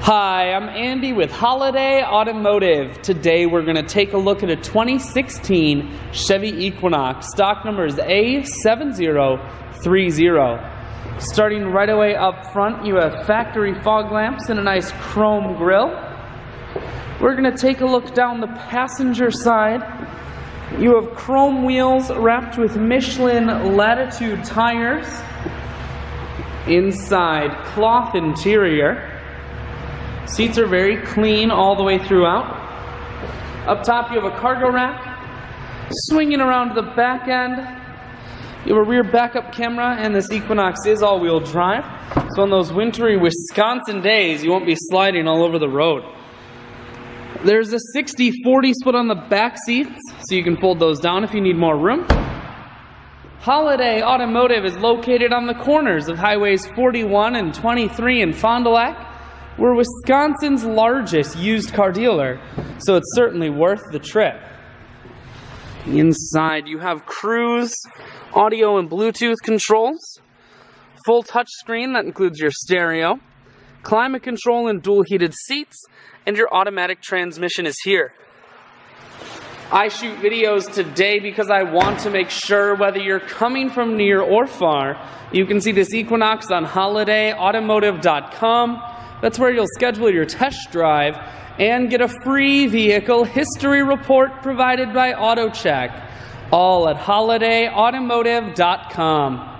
Hi, I'm Andy with Holiday Automotive. Today we're going to take a look at a 2016 Chevy Equinox. Stock number is A7030. Starting right away up front, you have factory fog lamps and a nice chrome grille. We're going to take a look down the passenger side. You have chrome wheels wrapped with Michelin Latitude tires. Inside, cloth interior. Seats are very clean all the way throughout. Up top you have a cargo rack. Swinging around to the back end, you have a rear backup camera, and this Equinox is all-wheel drive. So on those wintry Wisconsin days, you won't be sliding all over the road. There's a 60-40 split on the back seats, so you can fold those down if you need more room. Holiday Automotive is located on the corners of highways 41 and 23 in Fond du Lac. We're Wisconsin's largest used car dealer, so it's certainly worth the trip. Inside you have cruise, audio and Bluetooth controls, full touchscreen that includes your stereo, climate control and dual heated seats, and your automatic transmission is here. I shoot videos today because I want to make sure whether you're coming from near or far, you can see this Equinox on holidayautomotive.com. That's where you'll schedule your test drive and get a free vehicle history report provided by AutoCheck, all at holidayautomotive.com.